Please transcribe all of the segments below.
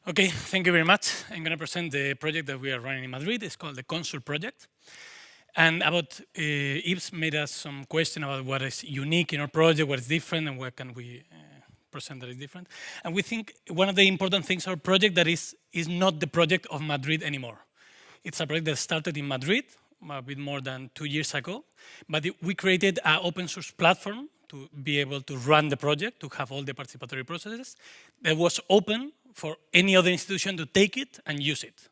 Okay, thank you very much. I'm going to present the project that we are running in Madrid. It's called the Consul Project. And about Yves made us some question about what is unique in our project, what is different, and what can we present that is different. And we think one of the important things our project that is not the project of Madrid anymore. It's a project that started in Madrid a bit more than 2 years ago, but we created an open source platform to be able to run the project, to have all the participatory processes that was open for any other institution to take it and use it.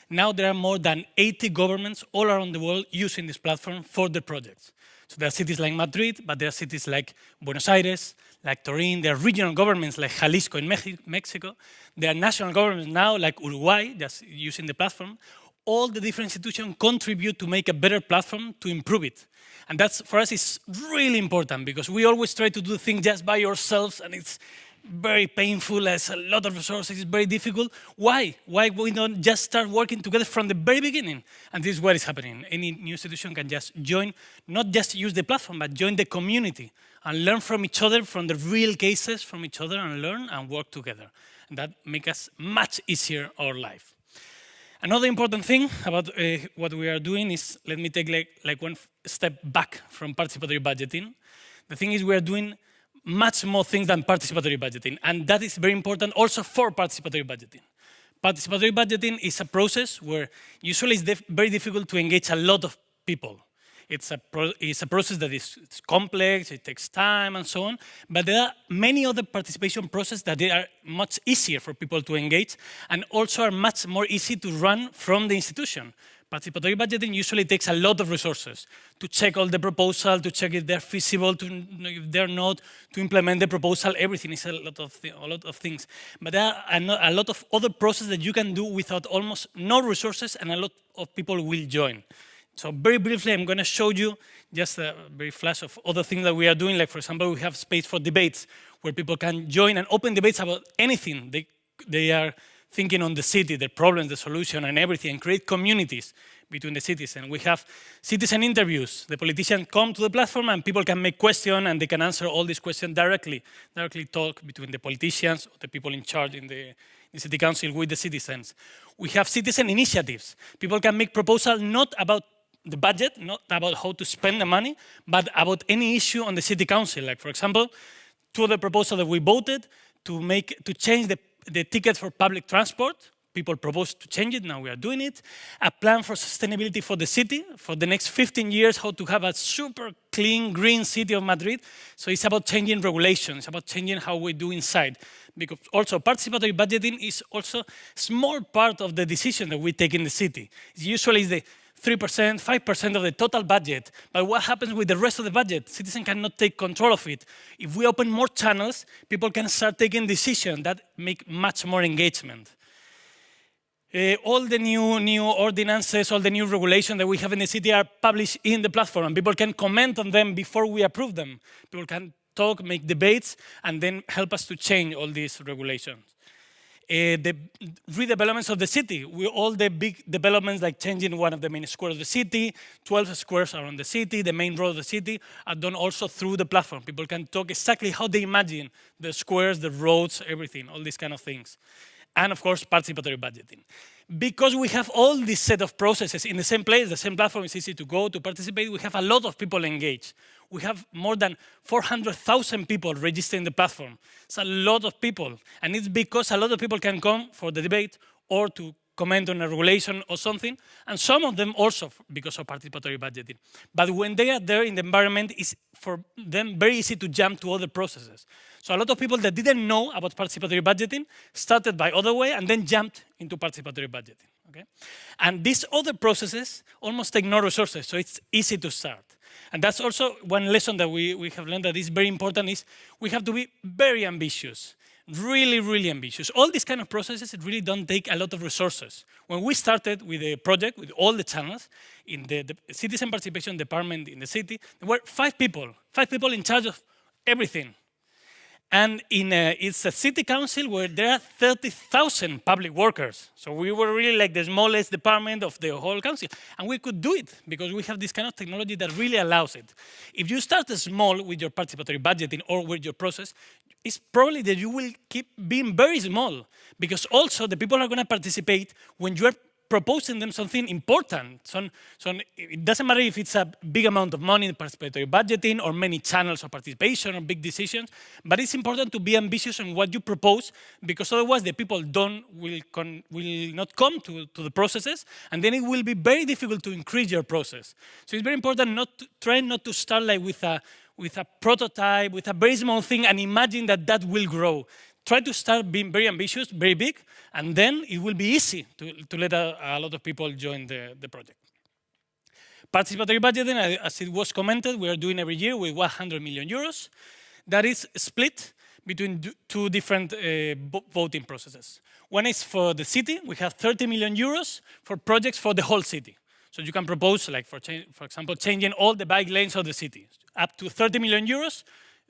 Now there are more than 80 governments all around the world using this platform for their projects. So there are cities like Madrid, but there are cities like Buenos Aires, like Turin. There are regional governments like Jalisco in Mexico. There are national governments now like Uruguay just using the platform. All the different institutions contribute to make a better platform to improve it. And that's, for us, is really important because we always try to do things just by ourselves and it's very painful, has a lot of resources, it's very difficult. Why? Why we don't just start working together from the very beginning? And this is what is happening. Any new institution can just join, not just use the platform, but join the community and learn from each other, from the real cases from each other and learn and work together. And that makes us much easier our life. Another important thing about what we are doing is, let me take like one step back from participatory budgeting. The thing is we are doing much more things than participatory budgeting, and that is very important also for participatory budgeting. Participatory budgeting is a process where usually it's very difficult to engage a lot of people. It's a process that is complex, it takes time and so on, but there are many other participation processes that they are much easier for people to engage and also are much more easy to run from the institution. Participatory budgeting usually takes a lot of resources to check all the proposal, to check if they're feasible, if they're not, to implement the proposal. Everything is a lot of things. But there are a lot of other processes that you can do without almost no resources, and a lot of people will join. So very briefly, I'm going to show you just a very flash of other things that we are doing. Like, for example, we have space for debates where people can join and open debates about anything they are thinking on the city, the problems, the solution, and everything, and create communities between the citizens. We have citizen interviews. The politicians come to the platform and people can make questions and they can answer all these questions directly talk between the politicians, or the people in charge in the city council with the citizens. We have citizen initiatives. People can make proposals not about the budget, not about how to spend the money, but about any issue on the city council. Like, for example, two of the proposals that we voted to change the ticket for public transport. People proposed to change it, now we are doing it. A plan for sustainability for the city, for the next 15 years, how to have a super clean, green city of Madrid. So it's about changing regulations, it's about changing how we do inside. Because also participatory budgeting is also a small part of the decision that we take in the city. It's usually the 3%, 5% of the total budget. But what happens with the rest of the budget? Citizens cannot take control of it. If we open more channels, people can start taking decisions that make much more engagement. All the new ordinances, all the new regulations that we have in the city are published in the platform, and people can comment on them before we approve them. People can talk, make debates, and then help us to change all these regulations. The redevelopments of the city, all the big developments like changing one of the main squares of the city, 12 squares around the city, the main road of the city, are done also through the platform. People can talk exactly how they imagine the squares, the roads, everything, all these kind of things. And of course, participatory budgeting. Because we have all this set of processes in the same place, the same platform is easy to go, to participate, we have a lot of people engaged. We have more than 400,000 people registered in the platform. It's a lot of people. And it's because a lot of people can come for the debate or to comment on a regulation or something, and some of them also because of participatory budgeting. But when they are there in the environment, it's for them very easy to jump to other processes. So a lot of people that didn't know about participatory budgeting started by other way and then jumped into participatory budgeting. Okay? And these other processes almost take no resources, so it's easy to start. And that's also one lesson that we have learned that is very important is we have to be very ambitious. Really, really ambitious. All these kind of processes, it really don't take a lot of resources. When we started with the project, with all the channels, in the citizen participation department in the city, there were 5 people in charge of everything. And it's a city council where there are 30,000 public workers. So we were really like the smallest department of the whole council. And we could do it because we have this kind of technology that really allows it. If you start small with your participatory budgeting or with your process, it's probably that you will keep being very small, because also the people are going to participate when you're proposing them something important. So it doesn't matter if it's a big amount of money in participatory budgeting or many channels of participation or big decisions, but it's important to be ambitious in what you propose, because otherwise the people will not come to the processes, and then it will be very difficult to increase your process. So it's very important try not to start like with a prototype, with a very small thing, and imagine that will grow. Try to start being very ambitious, very big, and then it will be easy to let a lot of people join the project. Participatory budgeting, as it was commented, we are doing every year with 100 million euros. That is split between two different voting processes. One is for the city. We have 30 million euros for projects for the whole city. So you can propose, like for example, changing all the bike lanes of the city. Up to 30 million euros,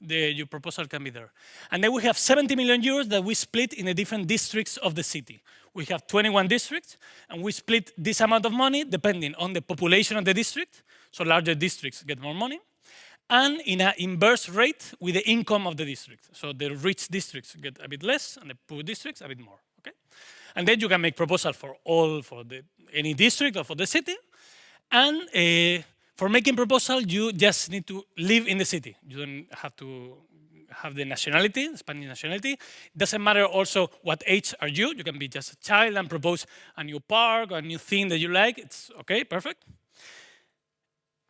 your proposal can be there. And then we have 70 million euros that we split in the different districts of the city. We have 21 districts, and we split this amount of money depending on the population of the district. So larger districts get more money, and in an inverse rate with the income of the district. So the rich districts get a bit less, and the poor districts a bit more. Okay? And then you can make proposal for any district or for the city. And for making proposal, you just need to live in the city. You don't have to have the nationality, Spanish nationality. It doesn't matter also what age are you. You can be just a child and propose a new park or a new thing that you like. It's okay, perfect.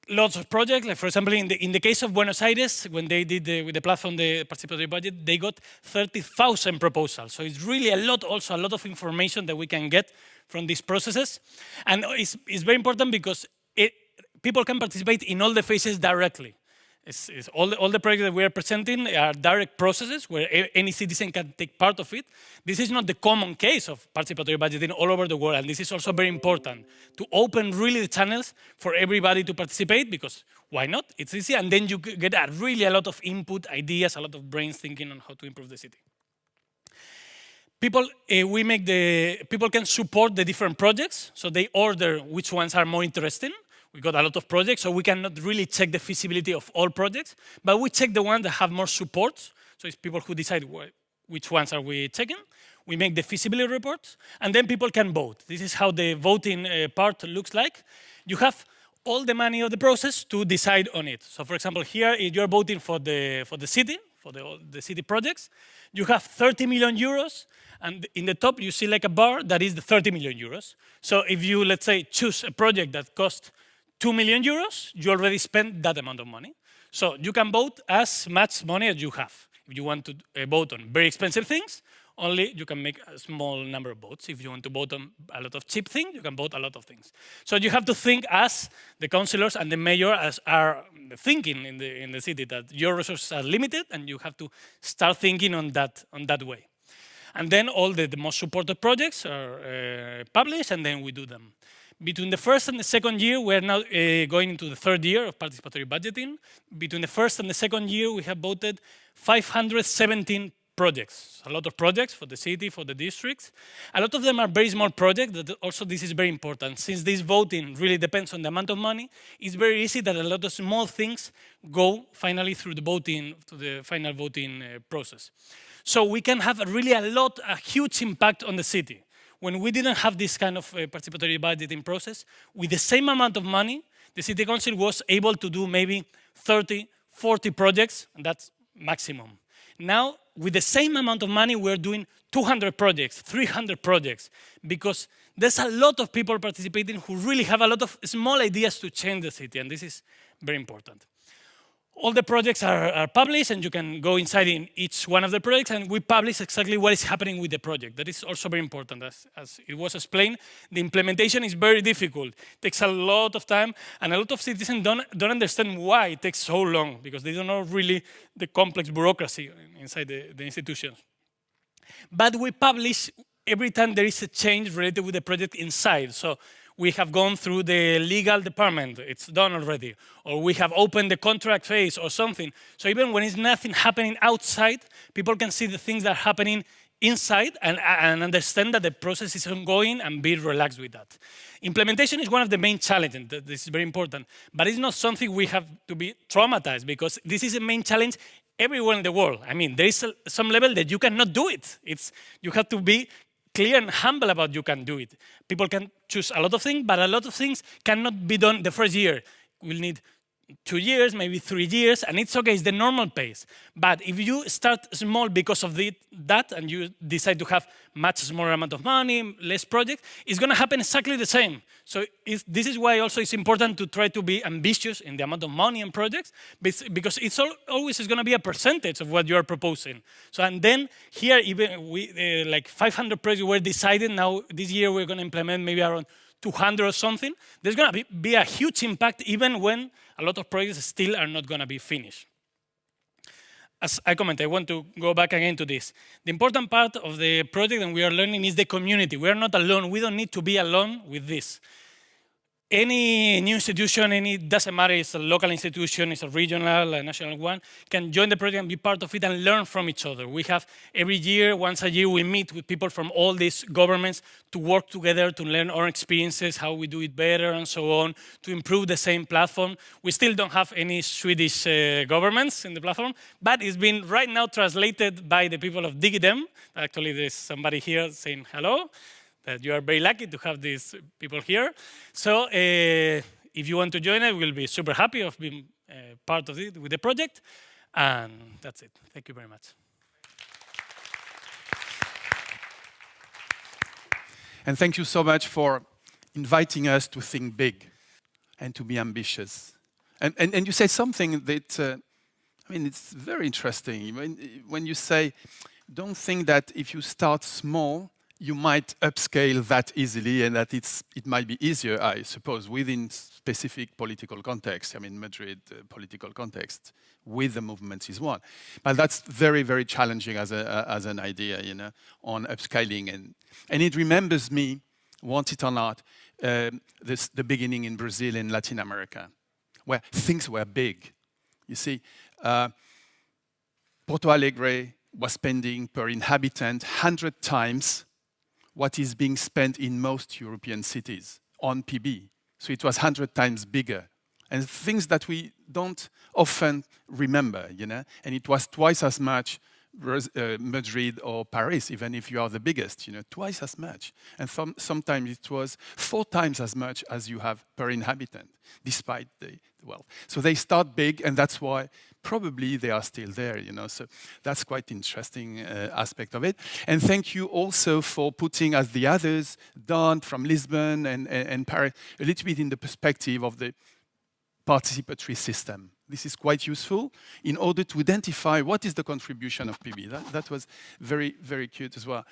Lots of projects, like for example, in the case of Buenos Aires, when they did with the platform, the participatory budget, they got 30,000 proposals. So it's really a lot of information that we can get from these processes. And it's very important because people can participate in all the phases directly. All the projects that we are presenting are direct processes where any citizen can take part of it. This is not the common case of participatory budgeting all over the world, and this is also very important to open really the channels for everybody to participate, because why not? It's easy, and then you get really a lot of input, ideas, a lot of brains thinking on how to improve the city. People can support the different projects, so they order which ones are more interesting. We got a lot of projects, so we cannot really check the feasibility of all projects, but we check the ones that have more support. So it's people who decide which ones are we checking. We make the feasibility reports, and then people can vote. This is how the voting part looks like. You have all the money of the process to decide on it. So for example, here, if you're voting for the city, for the city projects, you have 30 million euros, and in the top, you see like a bar that is the 30 million euros. So if you, let's say, choose a project that costs 2 million euros, you already spent that amount of money. So you can vote as much money as you have. If you want to vote on very expensive things, only you can make a small number of votes. If you want to vote on a lot of cheap things, you can vote a lot of things. So you have to think as the councillors and the mayor are thinking in the city, that your resources are limited, and you have to start thinking on that way. And then all the most supported projects are published, and then we do them. Between the first and the second year, we're now going into the third year of participatory budgeting. Between the first and the second year, we have voted 517 projects. A lot of projects for the city, for the districts. A lot of them are very small projects. That also, this is very important. Since this voting really depends on the amount of money, it's very easy that a lot of small things go finally through the voting, to the final voting process. So we can have a huge impact on the city. When we didn't have this kind of participatory budgeting process, with the same amount of money, the city council was able to do maybe 30, 40 projects, and that's maximum. Now, with the same amount of money, we're doing 200 projects, 300 projects, because there's a lot of people participating who really have a lot of small ideas to change the city, and this is very important. All the projects are published, and you can go inside in each one of the projects, and we publish exactly what is happening with the project. That is also very important. As it was explained, the implementation is very difficult. It takes a lot of time, and a lot of citizens don't understand why it takes so long, because they don't know really the complex bureaucracy inside the institutions. But we publish every time there is a change related with the project inside. So we have gone through the legal department, it's done already, or we have opened the contract phase or something. So even when it's nothing happening outside, people can see the things that are happening inside and understand that the process is ongoing and be relaxed with that. Implementation is one of the main challenges. This is very important, but it's not something we have to be traumatized, because this is a main challenge everywhere in the world. I mean, there is some level that you cannot do it. You have to be clear and humble about you can do it. People can choose a lot of things, but a lot of things cannot be done the first year. We'll need 2 years, maybe 3 years, and it's okay, it's the normal pace. But if you start small because of that, and you decide to have much smaller amount of money, less projects, it's gonna happen exactly the same. So this is why also it's important to try to be ambitious in the amount of money and projects, because it's always is gonna be a percentage of what you are proposing. So, and then here, even we, like 500 projects were decided. Now, this year we're gonna implement maybe around 200 or something. There's gonna be a huge impact even when a lot of projects still are not gonna be finished. As I commented, I want to go back again to this. The important part of the project and we are learning is the community. We are not alone. We don't need to be alone with this. Any new institution, doesn't matter, it's a local institution, it's a regional, a national one, can join the project and be part of it and learn from each other. We have every year, once a year, we meet with people from all these governments to work together, to learn our experiences, how we do it better and so on, to improve the same platform. We still don't have any Swedish governments in the platform, but it's been right now translated by the people of Digidem. Actually, there's somebody here saying hello. That you are very lucky to have these people here. So if you want to join it, we'll be super happy of being part of it with the project. And that's it. Thank you very much. And thank you so much for inviting us to think big and to be ambitious. And you say something that, I mean, it's very interesting. When you say, don't think that if you start small, you might upscale that easily, and that it might be easier, I suppose, within specific political context. I mean, Madrid political context with the movements is one. But that's very, very challenging as an idea, you know, on upscaling. And it remembers me, want it or not, the beginning in Brazil and Latin America, where things were big. You see, Porto Alegre was spending per inhabitant 100 times what is being spent in most European cities on PB. So it was 100 times bigger. And things that we don't often remember, you know? And it was twice as much Madrid or Paris, even if you are the biggest, you know, twice as much. And sometimes it was 4 times as much as you have per inhabitant, despite the wealth. So they start big, and that's why probably they are still there, you know. So that's quite interesting aspect of it. And thank you also for putting, as the others done from Lisbon and Paris, a little bit in the perspective of the participatory system. This is quite useful in order to identify what is the contribution of PB. That was very, very cute as well.